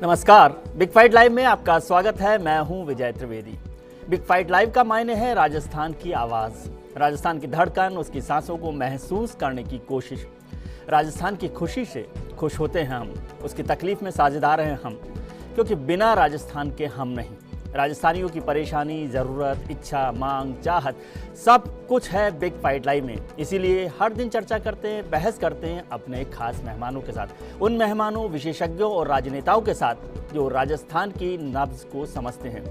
नमस्कार, big fight live में आपका स्वागत है। मैं हूं विजय त्रिवेदी। बिग फाइट लाइव का मायने है राजस्थान की आवाज़, राजस्थान की धड़कन, उसकी सांसों को महसूस करने की कोशिश। राजस्थान की खुशी से खुश होते हैं हम, उसकी तकलीफ में साझेदार हैं हम, क्योंकि बिना राजस्थान के हम नहीं। राजस्थानियों की परेशानी, ज़रूरत, इच्छा, मांग, चाहत सब कुछ है बिग फाइट लाइव में। इसीलिए हर दिन चर्चा करते हैं, बहस करते हैं अपने खास मेहमानों के साथ, उन मेहमानों, विशेषज्ञों और राजनेताओं के साथ जो राजस्थान की नब्ज़ को समझते हैं,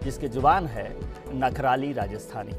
जिसकी जुबान है नखराली राजस्थानी।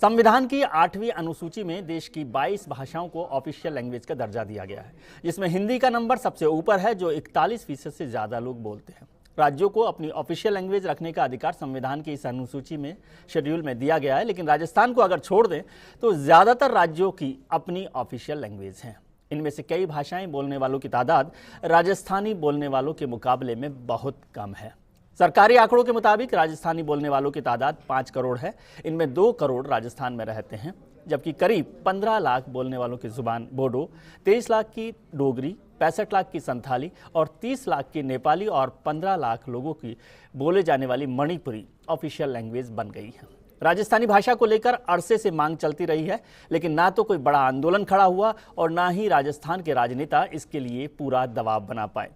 संविधान की 8वीं अनुसूची में देश की 22 भाषाओं को ऑफिशियल लैंग्वेज का दर्जा दिया गया है, जिसमें हिंदी का नंबर सबसे ऊपर है, जो 41% से ज़्यादा लोग बोलते हैं। राज्यों को अपनी ऑफिशियल लैंग्वेज रखने का अधिकार संविधान की इस अनुसूची में शेड्यूल में दिया गया है, लेकिन राजस्थान को अगर छोड़ दें तो ज़्यादातर राज्यों की अपनी ऑफिशियल लैंग्वेज हैं। इनमें से कई भाषाएं बोलने वालों की तादाद राजस्थानी बोलने वालों के मुकाबले में बहुत कम है। सरकारी आंकड़ों के मुताबिक राजस्थानी बोलने वालों की तादाद 5 करोड़ है। इनमें 2 करोड़ राजस्थान में रहते हैं, जबकि करीब 15 लाख बोलने वालों की जुबान बोडो, 23 लाख की डोगरी, 65 लाख की संथाली और 30 लाख की नेपाली और 15 लाख लोगों की बोले जाने वाली मणिपुरी ऑफिशियल लैंग्वेज बन गई है। राजस्थानी भाषा को लेकर अरसे से मांग चलती रही है, लेकिन ना तो कोई बड़ा आंदोलन खड़ा हुआ और ना ही राजस्थान के राजनेता इसके लिए पूरा दबाव बना पाए।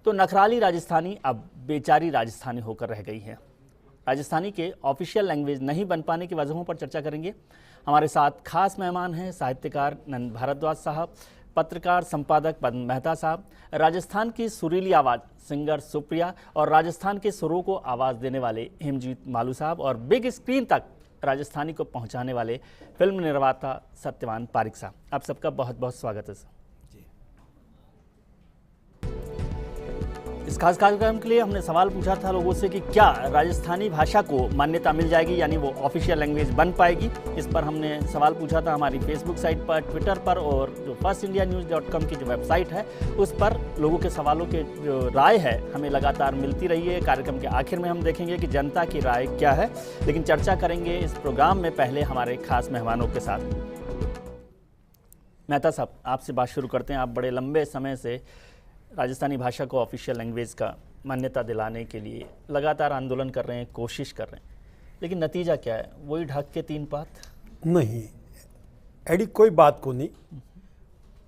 तो नखराली राजस्थानी अब बेचारी राजस्थानी होकर रह गई है। राजस्थानी के ऑफिशियल लैंग्वेज नहीं बन पाने की वजहों पर चर्चा करेंगे। हमारे साथ खास मेहमान हैं साहित्यकार नंद भारद्वाज साहब, पत्रकार संपादक पद्म मेहता साहब, राजस्थान की सुरीली आवाज़ सिंगर सुप्रिया और राजस्थान के सुरों को आवाज़ देने वाले हिमजीत मालू साहब, और बिग स्क्रीन तक राजस्थानी को पहुँचाने वाले फिल्म निर्माता सत्यवान पारिक साहब। आप सबका बहुत बहुत स्वागत है सर। इस खास कार्यक्रम के लिए हमने सवाल पूछा था लोगों से कि क्या राजस्थानी भाषा को मान्यता मिल जाएगी, यानी वो ऑफिशियल लैंग्वेज बन पाएगी। इस पर हमने सवाल पूछा था हमारी फेसबुक साइट पर, ट्विटर पर, और जो firstindianews.com की जो वेबसाइट है उस पर लोगों के सवालों के जो राय है हमें लगातार मिलती रही है। कार्यक्रम के आखिर में हम देखेंगे कि जनता की राय क्या है, लेकिन चर्चा करेंगे इस प्रोग्राम में पहले हमारे खास मेहमानों के साथ। मेहता साहब, आपसे बात शुरू करते हैं। आप बड़े लंबे समय से राजस्थानी भाषा को ऑफिशियल लैंग्वेज का मान्यता दिलाने के लिए लगातार आंदोलन कर रहे हैं, कोशिश कर रहे हैं, लेकिन नतीजा क्या है? वही ढक के 3 पात नहीं, एडी कोई बात को नहीं।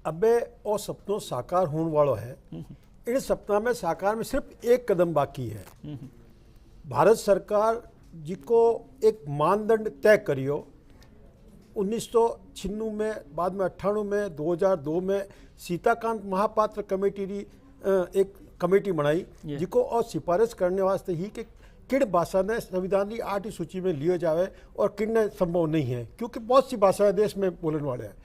अबे ओ सपनों साकार होने वालों है। इन सपना में साकार में सिर्फ एक कदम बाकी है। भारत सरकार जिको एक मानदंड तय करियो 1996 में, बाद में 98 में, 2002 में सीताकांत महापात्र कमेटी री एक कमेटी बनाई जिको और सिफारिश करने वास्ते ही कि किड़ भाषा ने संविधान की 8वीं सूची में लियो जावे और किड़ने संभव नहीं है, क्योंकि बहुत सी भाषाएं देश में बोलने वाले हैं।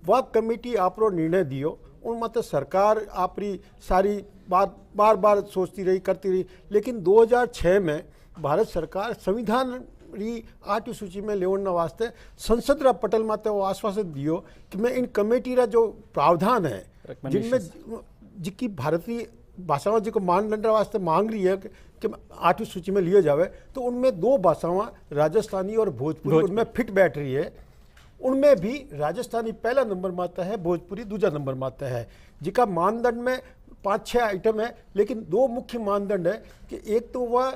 वह कमेटी आपरो निर्णय दियो, उन मत सरकार आपरी सारी बात बार बार सोचती रही, करती रही, लेकिन 2006 में भारत सरकार संविधान री 8वीं सूची में लेवण वास्ते संसद रा पटल माते वो आश्वासन दियो कि मैं इन कमेटी रा जो प्रावधान है जिनमें जिसकी भारतीय भाषाओं जिको मानदंड वास्ते मांग रही है कि 8वीं सूची में लिया जावे, तो उनमें 2 भाषाओं राजस्थानी और भोजपुरी उनमें फिट बैठ रही है। उनमें भी राजस्थानी पहला नंबर में आता है, भोजपुरी दूसरा नंबर में आता है, जिसका मानदंड में 5-6 आइटम है, लेकिन 2 मुख्य मानदंड है कि एक तो वह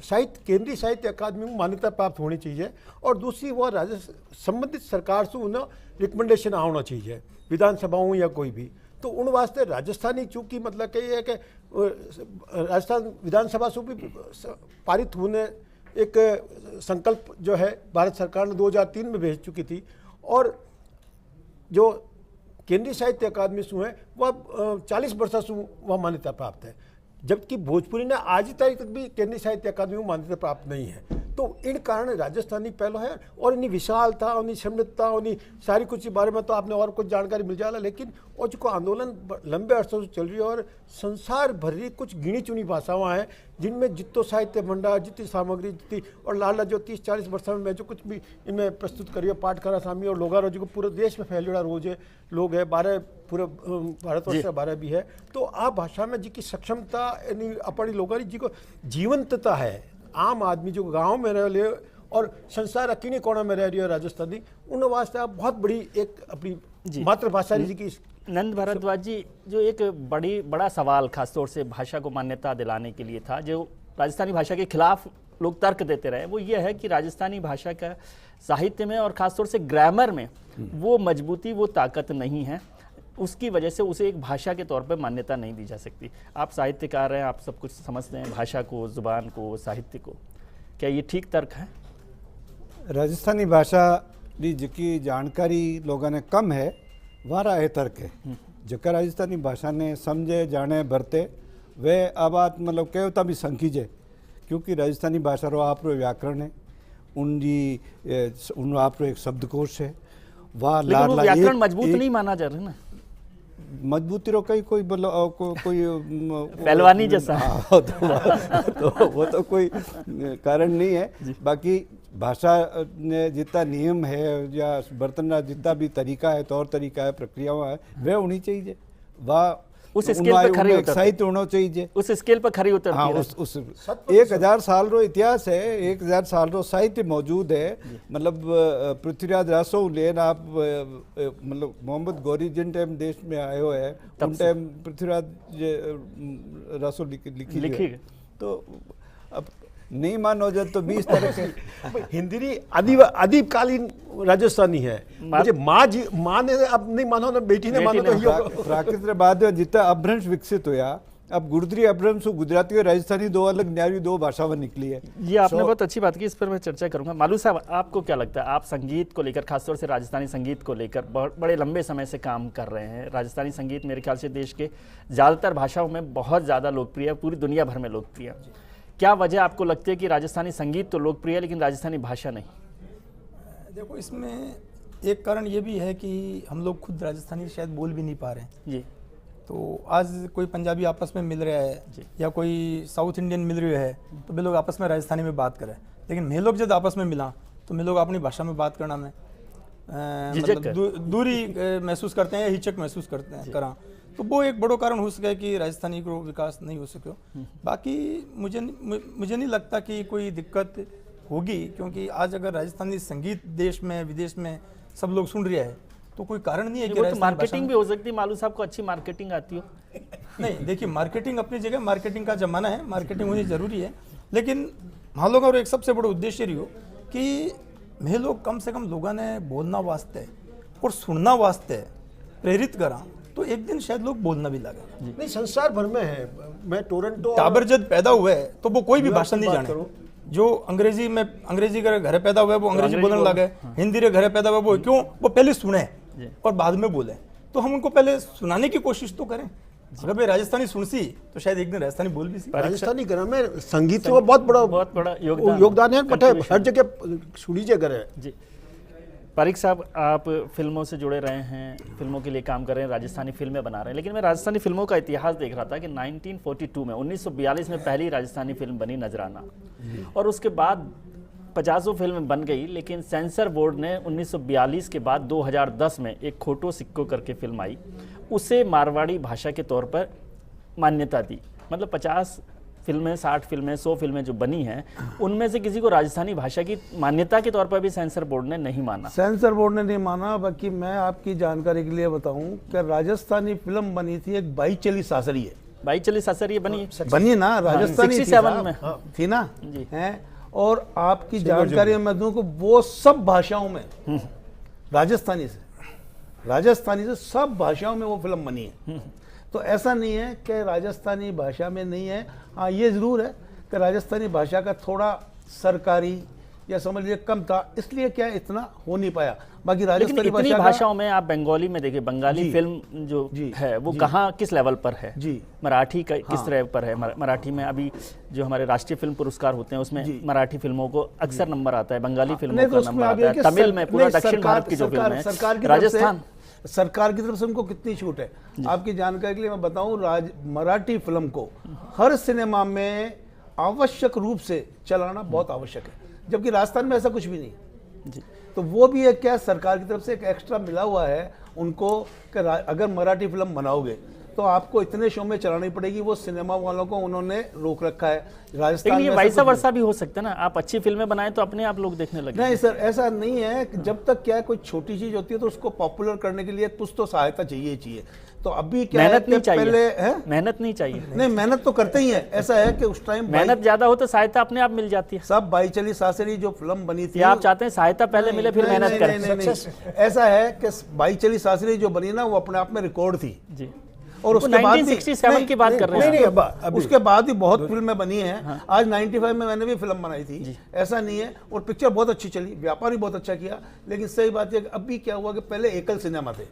साहित्य केंद्रीय साहित्य अकादमी में मान्यता प्राप्त होनी चाहिए, और दूसरी वह संबंधित सरकार से उन्हें रिकमेंडेशन आना चाहिए, विधानसभाओं या कोई भी। तो उन वास्ते राजस्थानी चूँकि मतलब कि है कि राजस्थान विधानसभा से भी पारित होने एक संकल्प जो है भारत सरकार ने 2003 में भेज चुकी थी, और जो केंद्रीय साहित्य अकादमी से है वह 40 वर्ष से वह मान्यता प्राप्त है, जबकि भोजपुरी ने आज ही तारीख तक भी केंद्रीय साहित्य अकादमी में मान्यता प्राप्त नहीं है। तो इन कारण राजस्थानी पहलो है, और इन्हीं विशालता, उन्हीं समृद्धता, उन्हीं सारी कुछ के बारे में तो आपने और कुछ जानकारी मिल जाएगा, लेकिन और जो आंदोलन लंबे अरसों से चल रही है और संसार भर रही कुछ गिनी चुनी भाषाएं हैं जिनमें जितो साहित्य भंडार, जितनी सामग्री, जितनी और लाला जो 30-40 वर्षों में जो कुछ भी इनमें प्रस्तुत करिए पाठ करा स्वामी और लोगारो जो पूरे देश में फैलेड़ा रोज है लोग है 12 पूरे भारतवर्ष से 12 भी है। तो आ भाषा में जिसकी सक्षमता यानी अपनी लोगों की जी को जीवंतता है, आम आदमी जो गाँव में रह ले और संसार किन्हीं कोना में रह रही है राजस्थानी, उन वास्ते आप बहुत बड़ी एक अपनी मातृभाषा की। नंद भारद्वाज जी, जो एक बड़ा सवाल खासतौर से भाषा को मान्यता दिलाने के लिए था, जो राजस्थानी भाषा के खिलाफ लोग तर्क देते रहे, वो ये है कि राजस्थानी भाषा का साहित्य में और ख़ासतौर से ग्रामर में वो मजबूती, वो ताकत नहीं है, उसकी वजह से उसे एक भाषा के तौर पर मान्यता नहीं दी जा सकती। आप साहित्यकार हैं, आप सब कुछ समझते हैं भाषा को, ज़ुबान को, साहित्य को, क्या ये ठीक तर्क है? राजस्थानी भाषा की जिकी जानकारी लोगों ने कम है, वारा है तर्क है। जका राजस्थानी भाषा ने समझे, जाने, भरते, वे आ बात मतलब कहता भी संकीजे, क्योंकि राजस्थानी भाषा रो आप व्याकरण है, उन आप एक शब्दकोश है, वाह लाडला व्याकरण मजबूत नहीं माना जा रहा है ना, मजबूती रो कई कोई कोई पहलवानी जैसा तो वो तो कोई कारण नहीं है। बाकी भाषा ने जितना नियम है या बर्तन का जितना भी तरीका है, तौर तरीका है, प्रक्रियाएं है, वे होनी चाहिए, वाह उस स्केल पर खरी उतरती, साहित्य होना चाहिए, उस स्केल पर खरी उतरती। हाँ, उस 1000 साल रो इतिहास है, 1000 साल रो साहित्य मौजूद है। मतलब पृथ्वीराज रासो लेन आप मतलब मोहम्मद गौरी जिन टाइम देश में आयो है, उन टाइम पृथ्वीराज रासो लिखी तो अब नहीं मानो जाए तो 20 तरह के हिंदी आदिकालीन राजस्थानी है। मुझे माँ ने अब नहीं मानो ना बेटी ने मानो तो प्राकृत बाद जितना अपभ्रंश विकसित हुआ, अब गुर्जरी अपभ्रंश गुजराती और राजस्थानी दो अलग न्यारी दो भाषा निकली है। ये आपने बहुत अच्छी बात की, इस पर मैं चर्चा करूंगा। मालू साहब, आपको क्या लगता है, आप संगीत को लेकर, खासतौर से राजस्थानी संगीत को लेकर बड़े लंबे समय से काम कर रहे हैं। राजस्थानी संगीत मेरे ख्याल से देश के ज़्यादातर भाषाओं में बहुत ज़्यादा लोकप्रिय है, पूरी दुनिया भर में लोकप्रिय है। क्या वजह आपको लगती है कि राजस्थानी संगीत तो लोकप्रिय है लेकिन राजस्थानी भाषा नहीं? देखो, इसमें एक कारण ये भी है कि हम लोग खुद राजस्थानी शायद बोल भी नहीं पा रहे हैं जी। तो आज कोई पंजाबी आपस में मिल रहा है या कोई साउथ इंडियन मिल रही है तो वे लोग आपस में राजस्थानी में बात करें, लेकिन मैं लोग जब आपस में मिला तो मैं लोग अपनी भाषा में बात करना में मतलब दूरी महसूस करते हैं या हिचक महसूस करते हैं करा, तो वो एक बड़ो कारण हो सके कि राजस्थानी को विकास नहीं हो सके। बाकी मुझे नहीं लगता कि कोई दिक्कत होगी, क्योंकि आज अगर राजस्थानी संगीत देश में विदेश में सब लोग सुन रहे हैं तो कोई कारण नहीं है कि तो मार्केटिंग भी हो सकती है। मालू साहब को अच्छी मार्केटिंग आती हो? नहीं, देखिए, मार्केटिंग अपनी जगह, मार्केटिंग का जमाना है, मार्केटिंग होनी जरूरी है, लेकिन हम लोगों का एक सबसे बड़ा उद्देश्य रही हो कि मैं लोग कम से कम लोगों ने बोलना वास्ते और सुनना वास्ते प्रेरित करा तो एक दिन शायद लोग बोलना भी लगे। नहीं, संसार भर में है। मैं टोरंटो टाबर जब पैदा हुए तो वो कोई भी भाषा नहीं जाने। जो अंग्रेजी के घरे पैदा हुए वो अंग्रेजी बोलने लगे, हिंदी के घरे पैदा हुए वो क्यों, वो पहले सुने और बाद में बोले। तो हम उनको पहले सुनाने की कोशिश तो करें। अगर भाई राजस्थानी सुनसी तो शायद एक दिन राजस्थानी बोल भी सी। राजस्थानी ग्राम में संगीत का बहुत बड़ा योगदान है, बट हर जगह सुनी जगह है। पारिक साहब, आप फिल्मों से जुड़े रहे हैं, फिल्मों के लिए काम कर रहे हैं, राजस्थानी फिल्में बना रहे हैं, लेकिन मैं राजस्थानी फिल्मों का इतिहास देख रहा था कि 1942 में 1942 में पहली राजस्थानी फिल्म बनी नजराना, और उसके बाद 50 फिल्म बन गई, लेकिन सेंसर बोर्ड ने 1942 के बाद 2010 में एक खोटो सिक्को करके फिल्म आई, उसे मारवाड़ी भाषा के तौर पर मान्यता दी। मतलब 50 फिल्में, 60 फिल्में, 100 फिल्में जो बनी हैं, उनमें से किसी को राजस्थानी भाषा की मान्यता के तौर पर भी सेंसर बोर्ड ने नहीं माना। सेंसर बोर्ड ने नहीं माना। बाकी मैं आपकी जानकारी के लिए बताऊं कि राजस्थानी फिल्म बनी थी, एक बाई चली सासरी है। बाई चली सासरी बनी ना, राजस्थानी 67 में थी ना जी है। और आपकी जानकारी में दूं कि वो सब भाषाओं में राजस्थानी से सब भाषाओं में वो फिल्म बनी है। तो ऐसा नहीं है कि राजस्थानी भाषा में नहीं है। हाँ, ये ज़रूर है कि राजस्थानी भाषा का थोड़ा सरकारी या समझ लीजिए कम था, इसलिए क्या इतना हो नहीं पाया। बाकी राजस्थानी भाषाओं में आप बंगाली में देखिए, बंगाली फिल्म जो है वो कहाँ, किस लेवल पर है जी, मराठी का किस लेवल पर है। मराठी में अभी जो हमारे राष्ट्रीय फिल्म पुरस्कार होते हैं उसमें मराठी फिल्मों को अक्सर नंबर आता है, बंगाली फिल्मों का नंबर आता है, तमिल में, पूरा दक्षिण भारत की जो फिल्म है, राजस्थान सरकार की तरफ से उनको कितनी छूट है। आपकी जानकारी के लिए मैं बताऊं, मराठी फिल्म को हर सिनेमा में आवश्यक रूप से चलाना बहुत आवश्यक है, जबकि राजस्थान में ऐसा कुछ भी नहीं जी। तो वो भी एक क्या सरकार की तरफ से एक एक्स्ट्रा मिला हुआ है उनको कि अगर मराठी फिल्म बनाओगे तो आपको इतने शो में चलानी पड़ेगी, वो सिनेमा वालों को उन्होंने रोक रखा है। राजस्थान लेकिन ये में वैसा वर्षा भी हो सकता है ना, आप अच्छी फिल्में बनाएं तो अपने आप लोग देखने लगे। नहीं सर, ऐसा नहीं है कि जब तक क्या है कोई छोटी चीज होती है तो उसको पॉपुलर करने के लिए कुछ तो सहायता चाहिए ही चाहिए। तो अभी क्या है मेहनत कि नहीं चाहिए, पहले है, मेहनत नहीं चाहिए। नहीं मेहनत तो करते ही है। ऐसा है कि उस टाइम मेहनत ज्यादा हो तो सहायता अपने आप मिल जाती है। सब बाई चली सासरी जो फिल्म बनी थी, या आप चाहते हैं सहायता पहले मिले फिर नहीं, मेहनत नहीं, करें? नहीं, नहीं, नहीं। ऐसा है कि बाई चली सासरी जो बनी ना वो अपने आप में रिकॉर्ड थी। जी, और उसके बाद भी 1967 की बात कर रहे हैं। नहीं, उसके बाद भी बहुत फिल्में बनी हैं। आज 95 में मैंने भी फिल्म बनाई थी, ऐसा नहीं है। और पिक्चर बहुत अच्छी चली, व्यापार भी बहुत अच्छा किया। लेकिन सही बात है कि अभी क्या हुआ कि पहले एकल सिनेमा थे,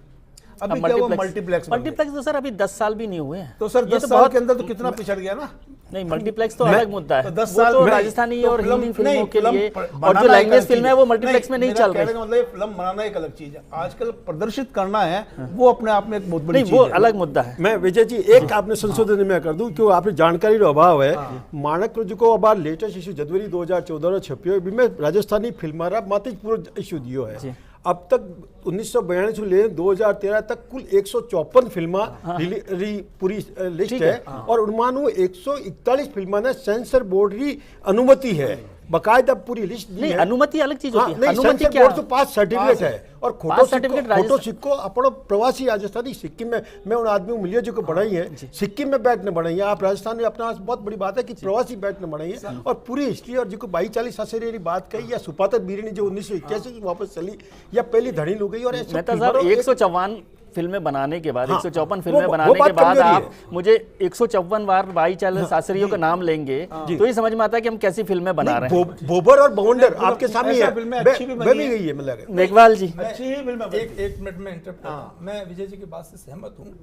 अभी क्या हुआ मल्टीप्लेक्स। मल्टीप्लेक्स तो सर अभी 10 साल भी नहीं हुए हैं। तो सर 10 साल के अंदर तो कितना पिछड़ गया ना। नहीं, मल्टीप्लेक्स तो अलग मुद्दा है। तो 10 वो साल तो में राजस्थानी तो और फिल्म- हिंदी फिल्मों नहीं, के फिल्म लिए, बनाना और जो एक लैंग्वेज अलग फिल्म है चीज वो मल्टीप्लेक्स में नहीं मेरा चल कहने रही। का मतलब फिल्म बनाना एक अलग चीज है, आजकल प्रदर्शित करना है वो अपने आप में एक बहुत बड़ी नहीं, चीज वो है। अलग मुद्दा है। मैं विजय जी एक आपने संशोधन में कर दूं, क्यों आपने जानकारी रो अभाव है। मानक को अबार लेटेस्ट इश्यू जनवरी 2014 छपियो, में राजस्थानी फिल्मारा मात्र पूरा इश्यू दियो है। अब तक 1992 से ले 2013 तक कुल 154 फिल्मा पूरी लिस्ट है, और उनमानु 141 फिल्मा ने सेंसर बोर्ड की अनुमति है, बकायदा पूरी लिस्ट दी नहीं, है। अनुमति अलग चीज होती है। नहीं, अनुमति सेंसर क्या बोर्ड तो पास सर्टिफिकेट है। और पास सर्टिफिकेट खोटो सिक्को अपनो प्रवासी राजस्थानी सिक्किम में, मैं उन आदमियों मिलियो जो को बढ़ाई है सिक्किम में बैठने बढ़ाई है। आप राजस्थान में अपना बहुत बड़ी बात है कि प्रवासी बैठने बढ़ाई है, और पूरी हिस्ट्री और जो 22-40 सासेरी बात कही, या सुपातर बीरनी जो 1981 की वापस चली, या पहली धड़ी लुक गई। और मेहता साहब 154 फिल्में बनाने के बाद, 154 फिल्में वो बनाने के बात बाद कमजोरी आप है। मुझे 154 बार 22 सासरियों का नाम लेंगे तो ये समझ में आता है कि हम कैसी फिल्में बना रहे हैं। बोबर और बवंडर आपके सामने ऐसा है, फिल्में अच्छी भी बनी गई है मतलब। मेघवाल जी, अच्छी ही फिल्म है। एक मिनट में इंटरप्ट करता हूं। मैं विजय जी की बात से सहमत हूँ।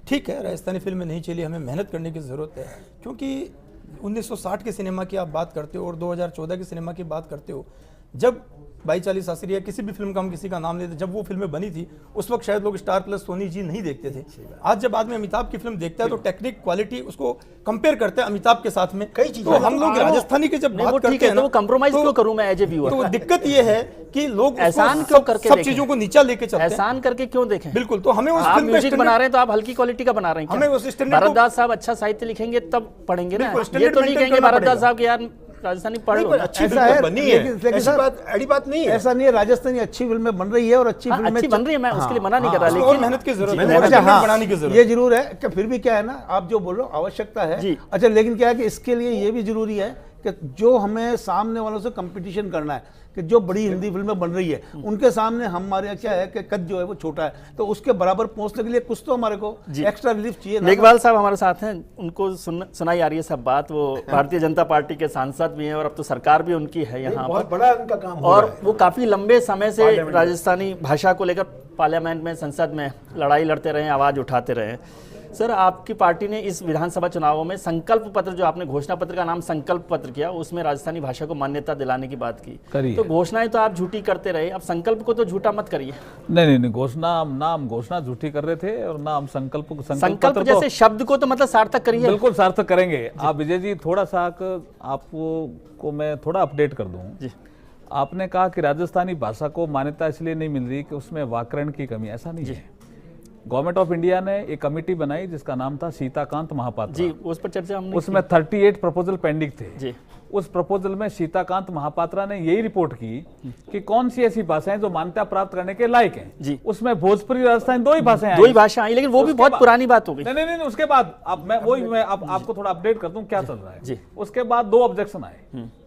ठीक है, राजस्थानी फिल्में नहीं चली, हमें मेहनत करने की ज़रूरत है, क्योंकि 1960 के सिनेमा की आप बात करते हो और 2014 के सिनेमा की बात करते हो, जब 22-40 सासरी या किसी भी फिल्म का हम किसी का नाम लेते, जब वो फिल्में बनी थी उस वक्त शायद लोग स्टार प्लस सोनी जी नहीं देखते थे। आज जब आदमी अमिताभ की फिल्म देखता है तो टेक्निक क्वालिटी उसको कंपेयर करते हैं अमिताभ के साथ में। कई चीजें तो हम लोग राजस्थानी के जब नहीं, वो बात ठीक करते है हैं तो ना, वो कंप्रोमाइज क्यों करूं मैं एज ए व्यूअर? तो दिक्कत ये है कि लोग उसको एहसान क्यों करके सब देखें? चीजों को नीचा लेके चलते हैं। एहसान करके क्यों देखें? बिल्कुल, तो हमें उस आप फिल्म का म्यूजिक standard- बना रहे हैं तो आप हल्की क्वालिटी का बना रहे हैं क्या? हमें उस standard को- भारद्वाज साहब अच्छा साहित्य लिखेंगे तब पढ़ेंगे ना। बिल्कुल, ये standard तो नहीं maintain कहेंगे करना भारद्वाज पड़ेगा। साहब कि यार राजस्थानी पढ़ लो। अच्छी ऐसा फिल्म है, बनी है, लेकिन ऐसी सर, बात अड़ी बात नहीं है। ऐसा नहीं है, राजस्थानी अच्छी फिल्में बन रही है और अच्छी फिल्में अच्छी बन रही है, मैं उसके लिए मना नहीं कर रहा, उसको और लेकिन मेहनत की जरूरत है, अच्छा, standard हाँ, बनाने की जरूरत ये है। जरूर है कि फिर भी क्या है ना, आप जो बोल रहे हो आवश्यकता है। जी। अच्छा, लेकिन क्या है कि इसके लिए ये भी जरूरी है कि जो हमें सामने वालों से कंपटीशन करना है, कि जो बड़ी हिंदी फिल्में बन रही है उनके सामने हमारे यहाँ क्या है कि कद जो है वो छोटा है, तो उसके बराबर पहुंचने के लिए कुछ तो हमारे को एक्स्ट्रा रिलीफ चाहिए ना। मेघवाल साहब हमारे साथ हैं, उनको सुनाई आ रही है सब बात। वो भारतीय जनता पार्टी के सांसद भी हैं और अब तो सरकार भी उनकी है यहाँ बहुत पर, बड़ा उनका काम हो और रहा है। वो काफी लंबे समय से राजस्थानी भाषा को लेकर पार्लियामेंट में, संसद में लड़ाई लड़ते रहे, आवाज उठाते रहे। सर, आपकी पार्टी ने इस विधानसभा चुनावों में संकल्प पत्र, जो आपने घोषणा पत्र का नाम संकल्प पत्र किया, उसमें राजस्थानी भाषा को मान्यता दिलाने की बात की। तो घोषणाएं तो आप झूठी करते रहे, अब संकल्प को तो झूठा मत करिए। नहीं, घोषणा झूठी कर रहे थे, और नाम संकल्प संकल्प पत्र जैसे शब्द को तो मतलब सार्थक करिए। बिल्कुल सार्थक करेंगे। आप विजय जी थोड़ा सा आपको मैं थोड़ा अपडेट कर दूं जी। आपने कहा कि राजस्थानी भाषा को मान्यता इसलिए नहीं मिल रही कि उसमें व्याकरण की कमी, ऐसा नहीं है। गवर्नमेंट ऑफ इंडिया ने एक कमेटी बनाई जिसका नाम था सीताकांत महापात्रा जी, उस पर चर्चा हमने उसमें 38 प्रपोजल पेंडिंग थे जी। उस प्रपोजल में सीताकांत महापात्रा ने यही रिपोर्ट की कि कौन सी ऐसी भाषाएं जो मान्यता प्राप्त करने के लायक हैं। जी। उसमें भोजपुरी राजस्थानी दो ही भाषाएं दो ही भाषा आई, लेकिन वो भी बहुत पुरानी बात हो गई। नहीं, उसके बाद अब मैं आपको थोड़ा अपडेट कर दूं क्या चल रहा है। जी। उसके बाद 2 ऑब्जेक्शन आए,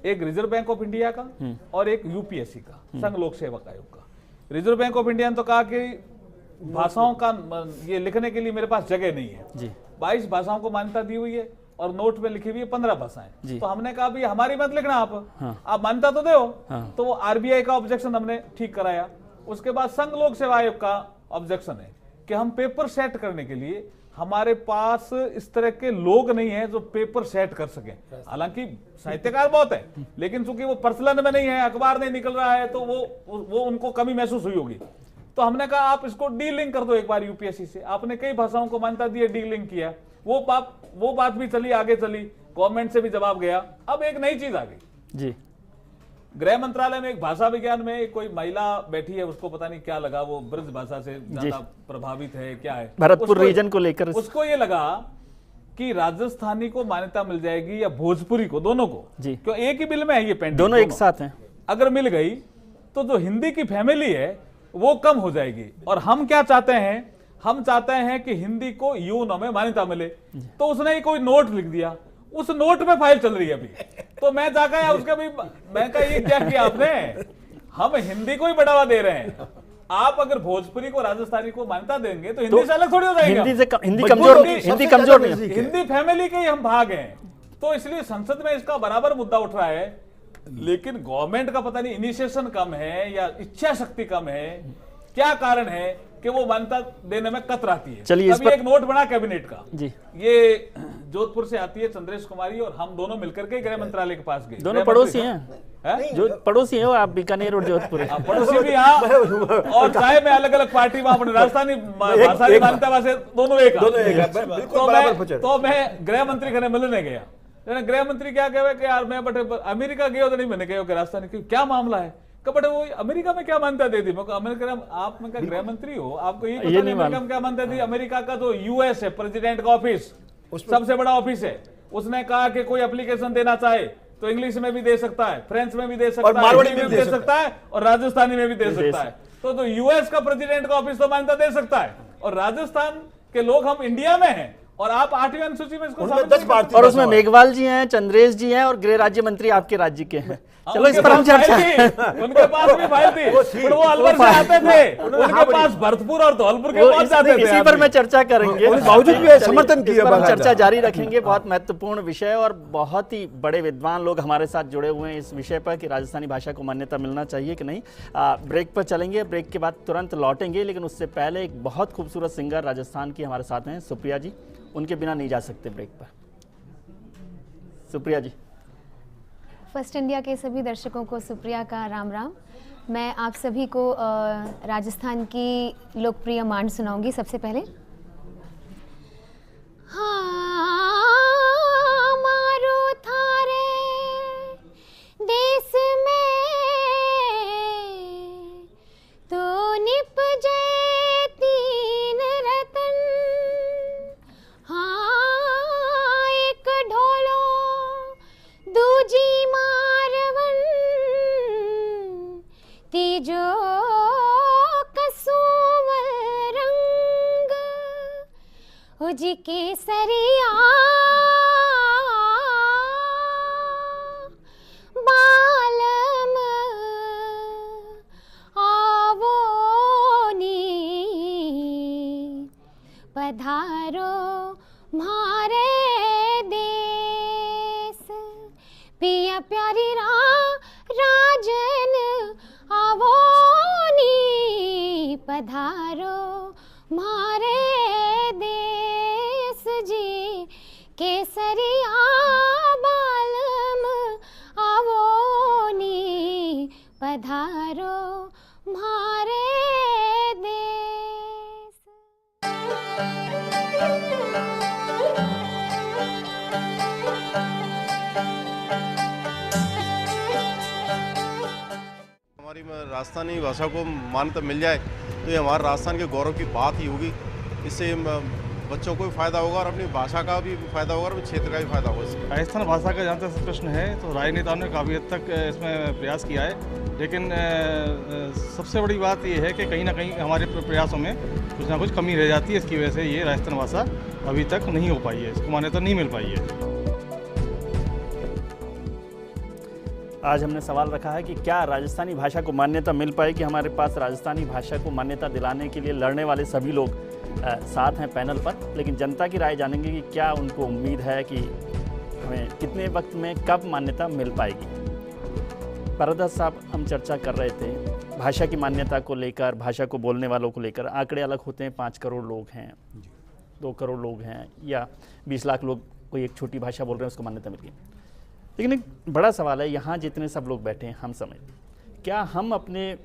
एक रिजर्व बैंक ऑफ इंडिया का और एक यूपीएससी का, संघ लोक सेवक आयोग का। रिजर्व बैंक ऑफ इंडिया ने तो कहा कि भाषाओं का ये लिखने के लिए मेरे पास जगह नहीं है जी। 22 भाषाओं को मान्यता दी हुई है और नोट में लिखी हुई है 15 भाषाएं। तो हमने कहा भी हमारी मत लिखना, आप मान्यता तो दो। तो वो आरबीआई का ऑब्जेक्शन हमने ठीक कराया। उसके बाद संघ लोक सेवा आयोग का ऑब्जेक्शन है कि हम पेपर सेट करने के लिए, हमारे पास इस तरह के लोग नहीं है जो पेपर सेट कर सकें। हालांकि साहित्यकार बहुत है, लेकिन चूंकि वो प्रचलन में नहीं है, अखबार नहीं निकल रहा है, तो वो उनको कमी महसूस हुई होगी। तो हमने कहा आप इसको डी लिंक कर दो एक बार यूपीएससी से। आपने कई भाषाओं को मान्यता दी है, डी लिंक किया, वो बात भी चली, आगे चली, गवर्नमेंट से भी जवाब गया। अब एक नई चीज आ गई जी। गृह मंत्रालय में एक भाषा विज्ञान में एक कोई महिला बैठी है, उसको पता नहीं क्या लगा, वो ब्रज भाषा से ज्यादा प्रभावित है क्या है, भरतपुर रीजन को लेकर उसको ये लगा कि राजस्थानी को मान्यता मिल जाएगी या भोजपुरी को, दोनों को जी, क्यों एक ही बिल में है ये पेंडिंग, दोनों एक साथ हैं। अगर मिल गई तो जो हिंदी की फैमिली है वो कम हो जाएगी। और हम क्या चाहते हैं, हम चाहते हैं कि हिंदी को यूनो में मान्यता मिले। तो उसने कोई नोट लिख दिया, उस नोट में फाइल चल रही है अभी। तो मैं जाकर उसका भी मैं कहा ये क्या किया आपने, हम हिंदी को ही बढ़ावा दे रहे हैं, आप अगर भोजपुरी को राजस्थानी को मान्यता देंगे तो हिंदी से अलग थोड़ी हो जाएगा। हिंदी कमजोर नहीं, हिंदी फैमिली के ही हम भाग हैं। तो इसलिए संसद में इसका बराबर मुद्दा उठ रहा है, लेकिन गवर्नमेंट का पता नहीं इनिशिएशन कम है या इच्छा शक्ति कम है, क्या कारण है कि वो मान्यता देने में कतराती है। चलिए, अभी एक नोट बना कैबिनेट का जी, ये जोधपुर से आती है चंद्रेश कुमारी और हम दोनों मिलकर के गृह मंत्रालय के पास गए। दोनों पड़ोसी हैं, जो पड़ोसी है वो आप बीकानेर और जोधपुर है। पड़ोसी भी यहाँ और चाहे मैं अलग अलग पार्टी वहां अपने राजस्थानी भाषा की मान्यता वैसे दोनों एक तो मैं गृह मंत्री खने मिलने गया, गृह मंत्री क्या कहे कि यार मैं बटे अमेरिका गया तो नहीं, मैंने कहा कि राजस्थानी क्या मामला है, बट वो अमेरिका में क्या मानता देती, अमेरिका आप में गृह मंत्री हो, आपको ये पता नहीं अमेरिका में क्या मानता थी। अमेरिका का जो यूएस है प्रेसिडेंट का ऑफिस सबसे बड़ा ऑफिस है, उसने कहा कि कोई एप्लीकेशन देना चाहे तो इंग्लिश में भी दे सकता है, फ्रेंच में भी दे सकता है, मारवाड़ी में भी दे सकता है और राजस्थानी में भी दे सकता है। तो यूएस का प्रेसिडेंट का ऑफिस तो मान्यता दे सकता है, और राजस्थान के लोग हम इंडिया में हैं और आप 8वीं अनुसूची में इसको और उसमें मेघवाल जी हैं, चंद्रेश जी हैं और गृह राज्य मंत्री आपके राज्य के हैं। चलो इस पर हम चर्चा, उनके पास भी फाइल थी, पर वो अलवर से आते थे, उनके पास भरतपुर और धौलपुर के पास जाते थे। इसी पर मैं चर्चा करेंगे, बावजूद भी समर्थन किया, हम चर्चा जारी रखेंगे। बहुत महत्वपूर्ण विषय और बहुत ही बड़े विद्वान लोग हमारे साथ जुड़े हुए हैं इस विषय पर कि राजस्थानी भाषा को मान्यता मिलना चाहिए कि नहीं। ब्रेक पर चलेंगे, ब्रेक के बाद तुरंत लौटेंगे, लेकिन उससे पहले एक बहुत खूबसूरत सिंगर राजस्थान की हमारे साथ हैं, सुप्रिया जी, उनके बिना नहीं जा सकते ब्रेक पर। सुप्रिया जी। फर्स्ट इंडिया के सभी दर्शकों को सुप्रिया का राम राम। मैं आप सभी को राजस्थान की लोकप्रिय मांड सुनाऊंगी सबसे पहले। हाँ मारो थारे देश में तो निपजे तीन रतन, हाँ एक ढोलो दूजी मारवन तीजो कसुवल रंग उजी केसरिया बालम आवोनी पधारो मारे देश, पिया प्यारी राजन आवोनी पधारो मारे देश जी, केसरिया बालम आवोनी पधारो मारे देश। हमारी राजस्थानी भाषा को मान्यता मिल जाए तो ये हमारे राजस्थान के गौरव की बात ही होगी। इससे बच्चों को भी फायदा होगा और अपनी भाषा का भी फायदा होगा और क्षेत्र का भी फायदा होगा। राजस्थान भाषा का जहाँ तक प्रश्न है तो राजनेताओं ने काफ़ी हद तक इसमें प्रयास किया है, लेकिन सबसे बड़ी बात ये है कि कहीं ना कहीं हमारे प्रयासों में कुछ ना कुछ कमी रह जाती है। इसकी वजह से ये राजस्थान भाषा अभी तक नहीं हो पाई है, इसको मान्यता नहीं मिल पाई है। आज हमने सवाल रखा है कि क्या राजस्थानी भाषा को मान्यता मिल पाएगी। हमारे पास राजस्थानी भाषा को मान्यता दिलाने के लिए लड़ने वाले सभी लोग साथ हैं पैनल पर, लेकिन जनता की राय जानेंगे कि क्या उनको उम्मीद है कि हमें कितने वक्त में कब मान्यता मिल पाएगी। परदास साहब, हम चर्चा कर रहे थे भाषा की मान्यता को लेकर, भाषा को बोलने वालों को लेकर। आंकड़े अलग होते हैं, 5 करोड़ लोग हैं, 2 करोड़ लोग हैं या 20 लाख लोग कोई एक छोटी भाषा बोल रहे हैं उसको मान्यता मिल गई। लेकिन एक बड़ा सवाल है, यहाँ जितने सब लोग बैठे हैं हम समझ, क्या हम अपने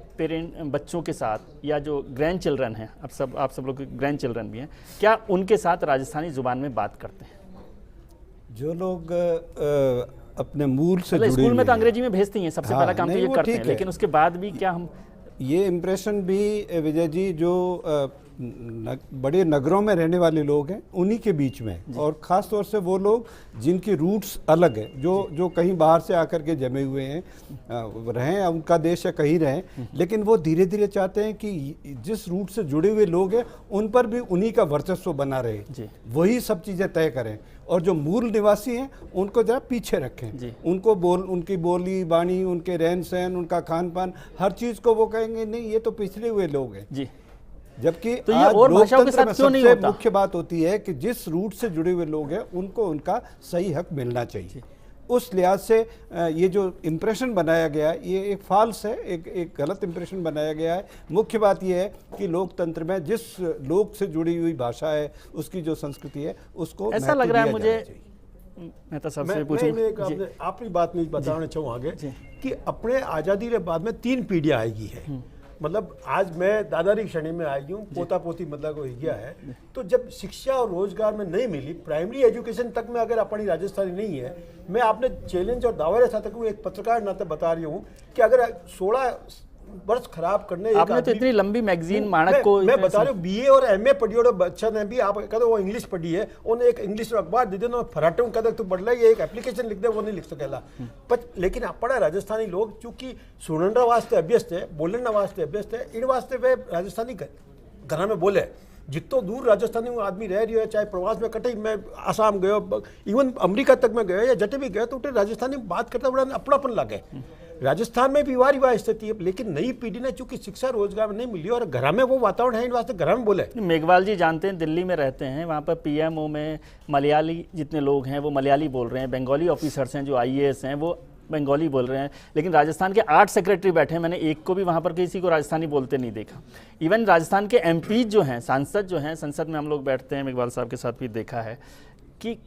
बच्चों के साथ या जो ग्रैंड चिल्ड्रन हैं, आप सब लोग ग्रैंड चिल्ड्रन भी हैं, क्या उनके साथ राजस्थानी ज़ुबान में बात करते हैं? जो लोग अपने मूल से मतलब जुड़ी स्कूल में हुई तो हैं। अंग्रेजी में भेजती हैं, सबसे हाँ, पहला काम तो नहीं, ये वो करते हैं, ठीक है। लेकिन उसके बाद भी क्या हम ये इम्प्रेशन भी विजय जी जो बड़े नगरों में रहने वाले लोग हैं उन्हीं के बीच में, और ख़ास तौर से वो लोग जिनकी रूट्स अलग है, जो कहीं बाहर से आकर के जमे हुए हैं, रहें उनका देश है कहीं रहें, लेकिन वो धीरे धीरे चाहते हैं कि जिस रूट से जुड़े हुए लोग हैं उन पर भी उन्हीं का वर्चस्व बना रहे, वही सब चीज़ें तय करें, और जो मूल निवासी हैं उनको जरा पीछे रखें, उनको उनकी बोली बाणी, उनके रहन सहन, उनका खान पान, हर चीज़ को वो कहेंगे नहीं ये तो पिछड़े हुए लोग हैं जी। जबकि तो ये आज और भाषाओं के लोकतंत्र में साथ क्यों नहीं सबसे होता? मुख्य बात होती है कि जिस रूट से जुड़े हुए लोग हैं उनको उनका सही हक मिलना चाहिए। उस लिहाज से ये जो इम्प्रेशन बनाया गया ये एक फाल्स है, एक गलत इम्प्रेशन बनाया गया है। मुख्य बात ये है कि लोकतंत्र में जिस लोक से जुड़ी हुई भाषा है, उसकी जो संस्कृति है, उसको ऐसा लग रहा है मुझे, मैं तो सबसे मैं अपनी बात नहीं बताना चाहूँ आगे कि अपने आज़ादी के बाद में 3 पीढ़ियाँ आएगी है। मतलब आज मैं दादारी श्रेणी में आई हूँ, पोता पोती मतलब हो गया है, तो जब शिक्षा और रोजगार में नहीं मिली, प्राइमरी एजुकेशन तक में अगर अपनी राजस्थानी नहीं है, मैं आपने चैलेंज और दावे साथ एक पत्रकार नाते बता रही हूँ कि अगर 16 वर्ष खराब करने आपने तो इतनी लंबी मैगजीन मानक को मैं बता रहा हूँ बीए और एमए पढ़ी और बच्चा ने भी आप कहते वो इंग्लिश पढ़ी है, उन्हें एक इंग्लिश अखबार दे देना फराटे में कहते तो बढ़ रहा है, ये एक एप्लीकेशन लिख दे वो नहीं लिख सकेला। लेकिन आप पढ़ा राजस्थानी लोग चूंकि सुनने वास्ते अभ्यस्त है, बोलने वास्ते अभ्यस्त है, इन वास्ते वे राजस्थानी घर में बोले। जितो दूर राजस्थानी में आदमी रह रही है, चाहे प्रवास में कटे, मैं आसाम गयो, इवन अमेरिका तक में गया या जटे भी गया, तो उठे राजस्थानी बात करता बड़ा अपनापन लगे। राजस्थान में भी वारी स्थिति है, लेकिन नई पीढ़ी ने चूंकि शिक्षा रोजगार में नहीं मिली और घर में वो वातावरण है, इन वास्ते घर में बोले। मेघवाल जी जानते हैं, दिल्ली में रहते हैं, वहाँ पर पीएमओ में मलयाली जितने लोग हैं वो मलयाली बोल रहे हैं, बंगाली ऑफिसर्स हैं जो आईएएस हैं वो बंगाली बोल रहे हैं, लेकिन राजस्थान के 8 सेक्रेटरी बैठे हैं, मैंने एक को भी वहाँ पर किसी को राजस्थानी बोलते नहीं देखा। इवन राजस्थान के एमपी जो हैं, सांसद जो हैं, संसद में हम लोग बैठते हैं, मेघवाल साहब के साथ भी देखा है कि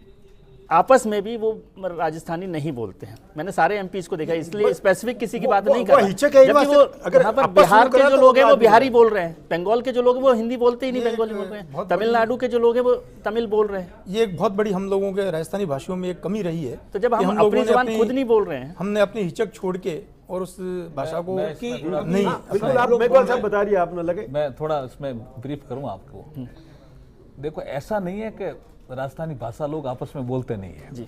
आपस में भी वो राजस्थानी नहीं बोलते हैं। मैंने सारे एमपीज को देखा, इसलिए स्पेसिफिक किसी की बात नहीं कर रहा, जबकि वो यहाँ पर बिहार के जो लोग हैं वो बिहारी बोल रहे हैं, बंगाल के जो लोग हैं वो हिंदी बोलते ही नहीं, बंगाली बोल रहे हैं, तमिलनाडु के जो लोग हैं वो तमिल बोल रहे हैं। ये एक बहुत बड़ी हम लोगों के राजस्थानी भाषाओं में एक कमी रही है। तो जब हम अपनी जुबान खुद नहीं बोल रहे हैं, हमने अपनी हिचक छोड़ के और उस भाषा को नहीं, बिल्कुल आप मेघवाल साहब बता रही है, आपने लगे मैं थोड़ा इसमें ब्रीफ करूं आपको। देखो ऐसा नहीं है कि राजस्थानी भाषा लोग आपस में बोलते नहीं है जी,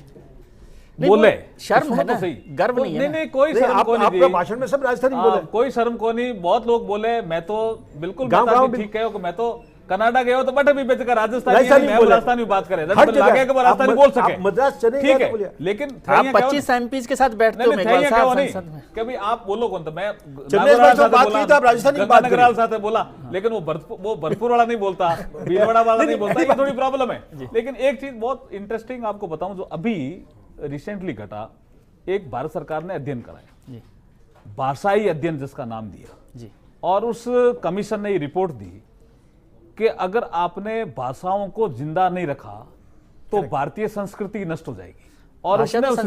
बोले शर्म है ना, गर्व नहीं है। नहीं कोई शर्म को नहीं, भाषण में सब राजस्थानी बोले, कोई शर्म को नहीं, बहुत लोग बोले। मैं तो बिल्कुल ठीक है, मैं तो कनाडा गए हो तो बट भी बेचकर राजस्थानी बात करें, राजस्थानी बोल सके, मद्रास चले ठीक है, लेकिन आप 25 एमपीज के साथ बैठते हो मेघवाल साहब संसद में, कभी आप बोलो कौन, तो मैं नागराल साथ बोला, लेकिन वो भरतपुर वाला नहीं बोलता, भीलवाड़ा वाला नहीं बोलता, ये थोड़ी प्रॉब्लम है। लेकिन एक चीज बहुत इंटरेस्टिंग आपको बताऊं, जो अभी रिसेंटली घटा, एक भारत सरकार ने अध्ययन कराया, भाषाई अध्ययन जिसका नाम दिया जी, और उस कमीशन ने ये रिपोर्ट दी कि अगर आपने भाषाओं को जिंदा नहीं रखा तो भारतीय संस्कृति नष्ट हो जाएगी। और उसने उस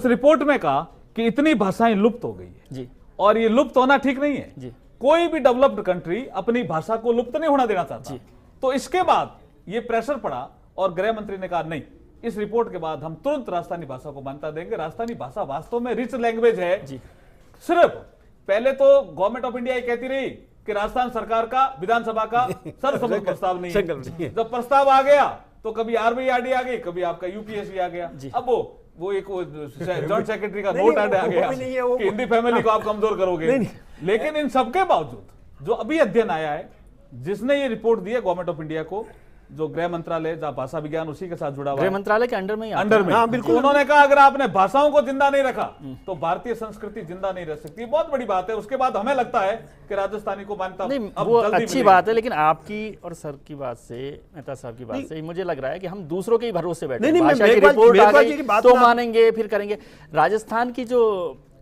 रिपोर्ट में कहा कि इतनी भाषाएं लुप्त हो गई है जी, और ये लुप्त होना ठीक नहीं है जी। कोई भी डेवलप्ड कंट्री अपनी भाषा को लुप्त नहीं होना देना चाहता। तो इसके बाद ये प्रेशर पड़ा और गृह मंत्री ने कहा नहीं, इस रिपोर्ट के बाद हम तुरंत राजस्थानी भाषा को मान्यता देंगे। राजस्थानी भाषा वास्तव में रिच लैंग्वेज है जी। सिर्फ पहले तो गवर्नमेंट ऑफ इंडिया कहती रही कि राजस्थान सरकार का विधानसभा का सर्वसम्मत प्रस्ताव नहीं है। जब प्रस्ताव आ गया तो कभी आरबीआईडी आ गई, कभी आपका यूपीएससी आ गया। अब वो एक जॉइंट सेक्रेटरी का नोट आ गया कि हिंदी फैमिली को आप कमजोर करोगे। लेकिन इन सबके बावजूद जो अभी अध्ययन आया है, जिसने ये रिपोर्ट दी है गवर्नमेंट ऑफ इंडिया को, जो गृह मंत्रालय जहाँ भाषा विज्ञान उसी के साथ जुड़ा हुआ है, गृह मंत्रालय के अंडर में हाँ बिल्कुल, उन्होंने कहा अगर आपने भाषाओं को जिंदा नहीं रखा तो भारतीय संस्कृति जिंदा नहीं रह सकती। बहुत बड़ी बात है। उसके बाद हमें लगता है कि राजस्थानी को मान्यता नहीं, वो अच्छी बात है, लेकिन आपकी और सर की बात से, मेहता साहब की बात से मुझे लग रहा है कि हम दूसरों के ही भरोसे बैठे हैं। भाषा की रिपोर्ट आ गई तो मानेंगे, फिर करेंगे। राजस्थान की जो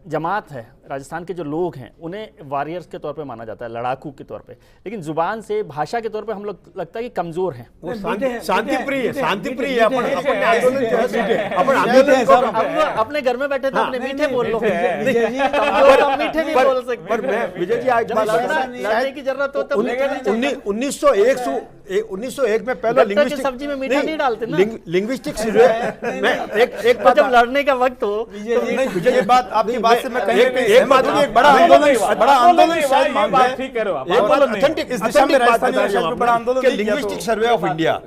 जमात है राजस्थान के जो लोग हैं उन्हें वॉरियर्स के तौर पे माना जाता है, लड़ाकू के तौर पे, लेकिन जुबान से, भाषा के तौर पे हम लोग लगता है कि कमजोर हैं। शांति प्रिय अपने घर में बैठे थे, अपने मीठे बोल लो, मीठे भी बोल सकते। पर मैं विजय जी आज लड़ने की जरूरत हो तो 1901 में पहला सब्जी में मीठा नहीं डालते ना, लिंग्विस्टिक सर्वे में एक बात, जब लड़ने का वक्त हो विजय ये बात आपकी बात से मैं एक बात, एक बड़ा आंदोलन शायद मांग है, ठीक कह रहे हो आप, इस दिशा में राजस्थानी भाषा पे बड़ा आंदोलन नहीं किया। Linguistic survey of India,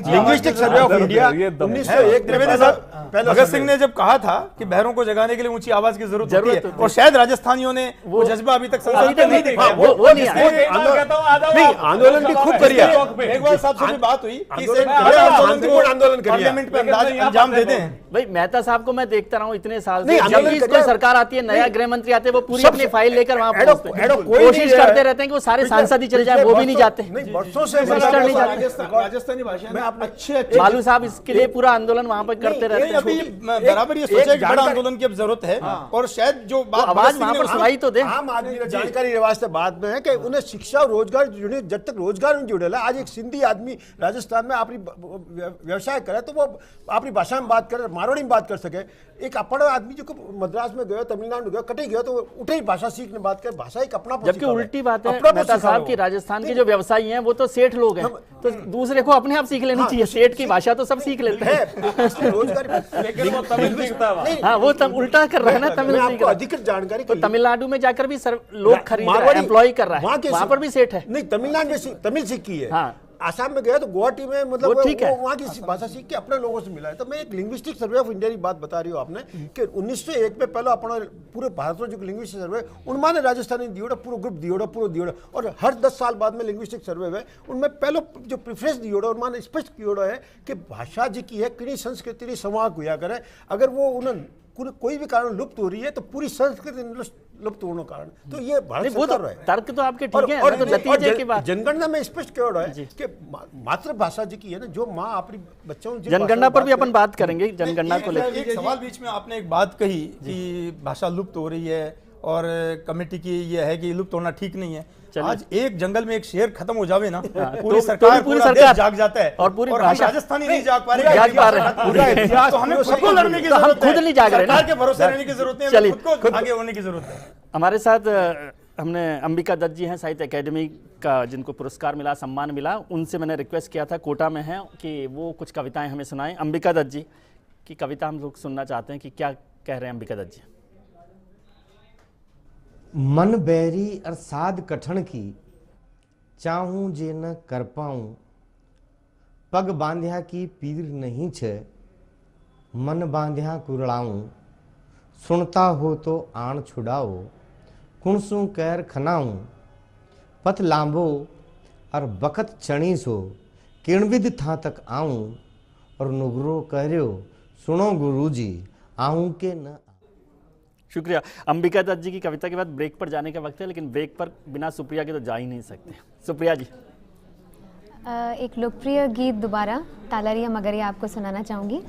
linguistic survey of India 1901 Bhagat Singh ने जब कहा था कि बहरों को जगाने के लिए ऊंची आवाज की जरूरत होती है, और शायद राजस्थानियों ने वो जज्बा अभी तक संसद में नहीं देखा। वो नहीं आंदोलन भी खूब करिए। एक बार साहब से बात हुई कि आंदोलन पार्लियामेंट पे अंजाम दे दें। भाई मेहता साहब को मैं देखता रहा हूँ इतने साल से, जब भी कोई सरकार आती है, नया गृह मंत्री आते हैं, वो पूरी अपनी फाइल लेकर वहां कोशिश करते रहते हैं कि वो सारे सांसद ही चल जाए, वो भी नहीं जाते। वर्षों से राजस्थानी भाषा में अच्छे मालू साहब इसके लिए पूरा आंदोलन वहां पर करते रहते हैं। बराबर ये सोचे बड़ा आंदोलन की अब जरूरत है, और शायद जो आवाज वहां पर सुनाई तो दे। आम आदमी ने जानकारी वास्ते बाद में है कि उन्हें शिक्षा और रोजगार जुड़े, जब तक रोजगार में जुड़ेला। आज एक सिंधी आदमी राजस्थान में अपनी व्यवसाय करे तो वो अपनी भाषा में बात करे, मारवाड़ी में बात कर सके। एक अपना आदमी जो मद्रास में गयो, तमिलनाडु गयो, कटे गयो, तो उठे ही भाषा सीखने बात करे, भाषा एक अपना। जबकि उल्टी बात है मेहता साहब की, राजस्थान के जो व्यवसायी हैं वो तो सेठ लोग हैं, तो दूसरे को अपने आप सीख लेनी चाहिए। सेठ की भाषा तो सब सीख लेते हैं, रोजगार। हाँ, वो तब उल्टा कर रहा है ना, तमिल सीख रहा है। अधिकृत जानकारी तो तमिलनाडु में जाकर भी लोग खरीद रहे हैं, एम्प्लॉय कर रहा है, वहां पर भी सेठ है। नहीं, तमिलनाडु में तमिल सीखी है। हाँ, आसाम में गया तो गुवाहाटी में, मतलब ठीक है, वहाँ की भाषा सीख के अपने लोगों से मिला है। तो मैं एक लिंग्विस्टिक सर्वे ऑफ इंडिया की बात बता रही हूँ आपने कि 1901 में पहला अपना पूरे भारत में जो लिंग्विस्टिक सर्वे उनमें राजस्थानी दियोड़ा पूरा ग्रुप दियोड़ा पूरा दियोड़ा, और हर 10 साल बाद में लिंग्विस्टिक सर्वे हुए, उनमें पहले जो प्रिफरेंस दियोड़ा उन्होंने स्पष्ट किया है कि भाषा जी की है किनी संस्कृति संवाद हुआ करे। अगर वो उन्हें कोई भी कारण लुप्त हो रही है तो पूरी संस्कृति लुप्त होने कारण, तो ये भारत सरकार है। तर्क तो आपके ठीक है, तो नतीजे की बात। जनगणना में स्पष्ट किया है कि मातृभाषा जी की है ना, जो माँ अपनी बच्चों, जनगणना पर भी अपन बात करेंगे, जनगणना को लेकर। एक सवाल बीच में आपने एक बात कही कि भाषा लुप्त हो रही है, और कमेटी की ये है कि लुप्त होना ठीक नहीं है। आज एक जंगल में एक शेर खत्म हो जावे ना, पूरी सरकार जाग जाता है, और पूरी राजस्थानी नहीं जाग पा रहे, तो हमें खुद को लड़ने की जरूरत है, खुद नहीं जाग रहे, सरकार के भरोसे रहने की जरूरत है, चलिए खुद आगे होने की जरूरत है। हमारे साथ हमने अंबिका दत्त जी हैं, साहित्य अकेडमी का जिनको पुरस्कार मिला, सम्मान मिला, उनसे मैंने रिक्वेस्ट किया था, कोटा में हैं, कि वो कुछ कविताएं हमें सुनाएं। अंबिका दत्त जी की कविता हम लोग सुनना चाहते हैं कि क्या कह रहे हैं अंबिका दत्त जी। मन बैरी और साध कठण की, चाहूं जे न कर पाऊं, पग बांध्या की पीर नहीं छे, मन बांध्या कुरड़ाऊं, सुनता हो तो आण छुड़ाओ, कुणसू कैर खनाऊं, पथ लांबो और बखत चणी सो, किणविद था तक आऊं, और नुगरो कहरियो सुनो गुरुजी, आऊं के न। शुक्रिया। अंबिका दत्त जी की कविता के बाद ब्रेक पर जाने का वक्त है, लेकिन ब्रेक पर बिना सुप्रिया के तो जा ही नहीं सकते। सुप्रिया जी, एक लोकप्रिय गीत दोबारा, तालरिया मगरिया, आपको सुनाना चाहूँगी।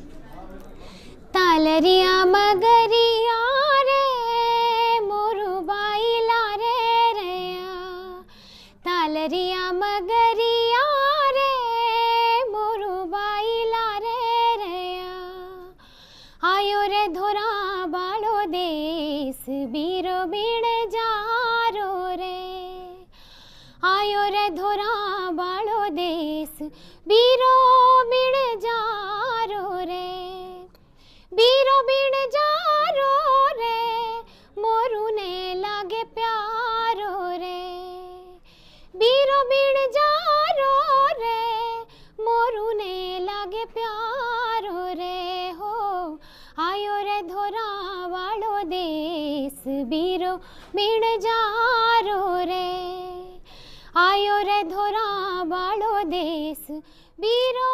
तालरिया मगरिया रे मोरू बाइला रे रया, तालरिया मगरिया रे मोरू बाइला रे रया, आयो रे धोरा बालो देश बीरो बीण जारो रे, आयो रे धोरा बालो देश बीरो बीण जारो रे, बीरो बीण जारो रे मोरू ने लागे प्यारो रे, बीरो बीण जारो रे मोरू ने लागे प्यारो रे, हो आयो रे धोरा वालो देश बीरो बीण जारो रे, आयो रे धोरा वालो देश बीरो